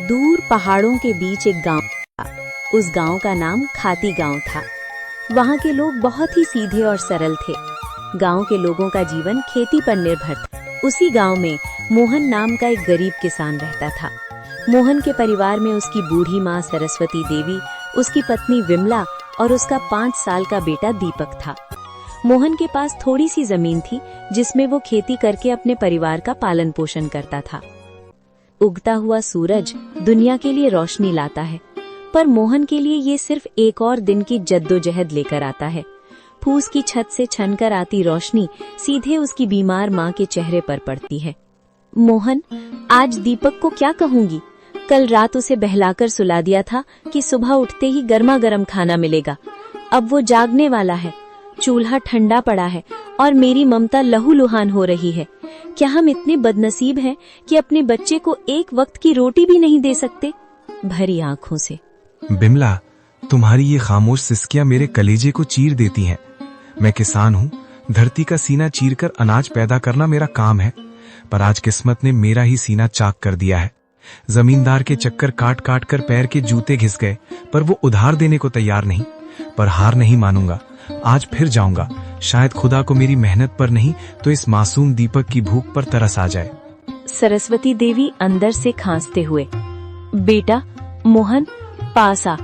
दूर पहाड़ों के बीच एक गांव था। उस गांव का नाम खाती गांव था। वहां के लोग बहुत ही सीधे और सरल थे। गांव के लोगों का जीवन खेती पर निर्भर था। उसी गांव में मोहन नाम का एक गरीब किसान रहता था। मोहन के परिवार में उसकी बूढ़ी माँ सरस्वती देवी, उसकी पत्नी विमला और उसका 5 साल का बेटा दीपक था। मोहन के पास थोड़ी सी जमीन थी जिसमें वो खेती करके अपने परिवार का पालन पोषण करता था। उगता हुआ सूरज दुनिया के लिए रोशनी लाता है, पर मोहन के लिए ये सिर्फ एक और दिन की जद्दोजहद लेकर आता है। फूस की छत से छनकर आती रोशनी सीधे उसकी बीमार माँ के चेहरे पर पड़ती है। मोहन, आज दीपक को क्या कहूंगी? कल रात उसे बहलाकर सुला दिया था कि सुबह उठते ही गर्मा गर्म खाना मिलेगा। अब वो जागने वाला है, चूल्हा ठंडा पड़ा है और मेरी ममता लहूलुहान हो रही है। क्या हम इतने बदनसीब हैं कि अपने बच्चे को एक वक्त की रोटी भी नहीं दे सकते? भरी आंखों से। बिमला, तुम्हारी ये खामोश सिसकियां मेरे कलेजे को चीर देती हैं। मैं किसान हूँ, धरती का सीना चीरकर अनाज पैदा करना मेरा काम है, पर आज किस्मत ने मेरा ही सीना चाक कर दिया है। जमींदार के चक्कर काट काट कर पैर के जूते घिस गए, पर वो उधार देने को तैयार नहीं। पर हार नहीं मानूंगा, आज फिर जाऊंगा। शायद खुदा को मेरी मेहनत पर नहीं तो इस मासूम दीपक की भूख पर तरस आ जाए। सरस्वती देवी अंदर से खांसते हुए, बेटा मोहन, पास आ।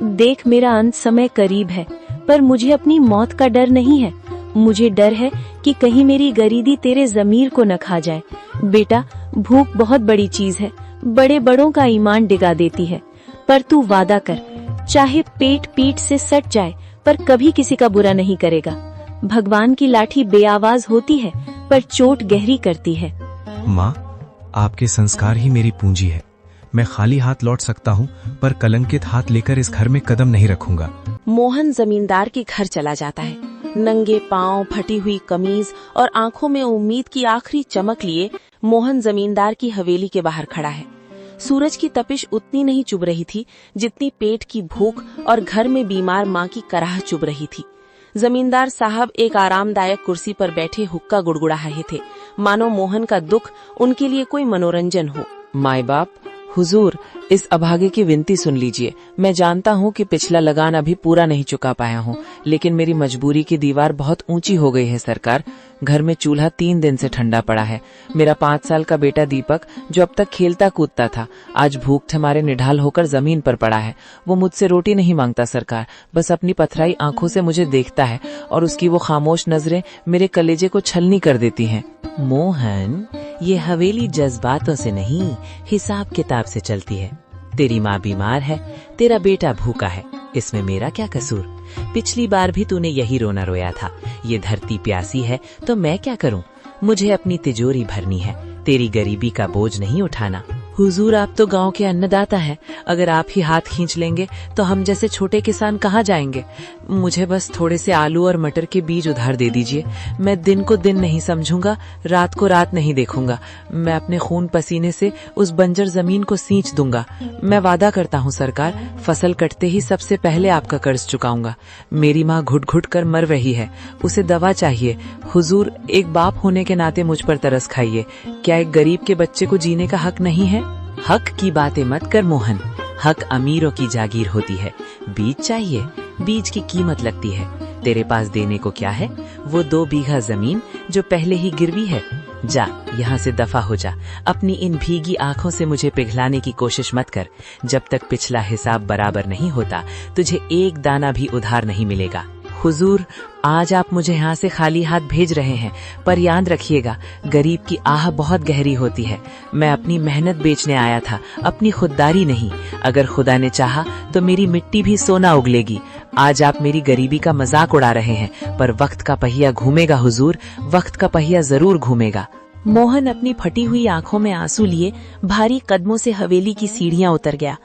देख, मेरा अंत समय करीब है, पर मुझे अपनी मौत का डर नहीं है। मुझे डर है कि कहीं मेरी गरीबी तेरे जमीर को न खा जाए। बेटा, भूख बहुत बड़ी चीज है, बड़े बड़ों का ईमान डिगा देती है। पर तू वादा कर, चाहे पेट पीठ से सट जाए पर कभी किसी का बुरा नहीं करेगा। भगवान की लाठी बेआवाज होती है पर चोट गहरी करती है। माँ, आपके संस्कार ही मेरी पूंजी है। मैं खाली हाथ लौट सकता हूँ, पर कलंकित हाथ लेकर इस घर में कदम नहीं रखूंगा। मोहन जमींदार के घर चला जाता है। नंगे पांव, फटी हुई कमीज और आंखों में उम्मीद की आखिरी चमक लिए मोहन जमींदार की हवेली के बाहर खड़ा है। सूरज की तपिश उतनी नहीं चुभ रही थी जितनी पेट की भूख और घर में बीमार माँ की कराह चुभ रही थी। जमींदार साहब एक आरामदायक कुर्सी पर बैठे हुक्का गुड़गुड़ा रहे थे, मानो मोहन का दुख उनके लिए कोई मनोरंजन हो। माई बाप, हुजूर, इस अभागे की विनती सुन लीजिए। मैं जानता हूँ कि पिछला लगान अभी पूरा नहीं चुका पाया हूँ, लेकिन मेरी मजबूरी की दीवार बहुत ऊंची हो गई है सरकार। घर में चूल्हा 3 दिन से ठंडा पड़ा है। मेरा 5 साल का बेटा दीपक, जो अब तक खेलता कूदता था, आज भूख से मारे निढाल होकर जमीन पर पड़ा है। वो मुझसे रोटी नहीं मांगता सरकार, बस अपनी पथराई आंखों से मुझे देखता है और उसकी वो खामोश नजरें मेरे कलेजे को छलनी कर देती हैं। मोहन, ये हवेली जज्बातों से नहीं, हिसाब किताब से चलती है। तेरी माँ बीमार है, तेरा बेटा भूखा है, इसमें मेरा क्या कसूर? पिछली बार भी तूने यही रोना रोया था। ये धरती प्यासी है तो मैं क्या करूं? मुझे अपनी तिजोरी भरनी है, तेरी गरीबी का बोझ नहीं उठाना। हुजूर, आप तो गांव के अन्नदाता हैं। अगर आप ही हाथ खींच लेंगे तो हम जैसे छोटे किसान कहाँ जाएंगे? मुझे बस थोड़े से आलू और मटर के बीज उधार दे दीजिए। मैं दिन को दिन नहीं समझूंगा, रात को रात नहीं देखूंगा। मैं अपने खून पसीने से उस बंजर जमीन को सींच दूंगा। मैं वादा करता हूँ सरकार, फसल कटते ही सबसे पहले आपका कर्ज चुकाऊंगा। मेरी माँ घुट घुट कर मर रही है, उसे दवा चाहिए। हुजूर, एक बाप होने के नाते मुझ पर तरस खाइए। क्या एक गरीब के बच्चे को जीने का हक नहीं है? हक की बातें मत कर मोहन, हक अमीरों की जागीर होती है। बीज चाहिए, बीज की कीमत लगती है। तेरे पास देने को क्या है? वो 2 बीघा जमीन जो पहले ही गिरवी है। जा, यहाँ से दफा हो जा। अपनी इन भीगी आंखों से मुझे पिघलाने की कोशिश मत कर। जब तक पिछला हिसाब बराबर नहीं होता, तुझे एक दाना भी उधार नहीं मिलेगा। हुजूर, आज आप मुझे यहाँ से खाली हाथ भेज रहे हैं, पर याद रखिएगा, गरीब की आह बहुत गहरी होती है। मैं अपनी मेहनत बेचने आया था, अपनी खुददारी नहीं। अगर खुदा ने चाहा तो मेरी मिट्टी भी सोना उगलेगी। आज आप मेरी गरीबी का मजाक उड़ा रहे हैं, पर वक्त का पहिया घूमेगा हुजूर, वक्त का पहिया जरूर घूमेगा। मोहन अपनी फटी हुई आंखों में आंसू लिए भारी कदमों से हवेली की सीढ़ियां उतर गया।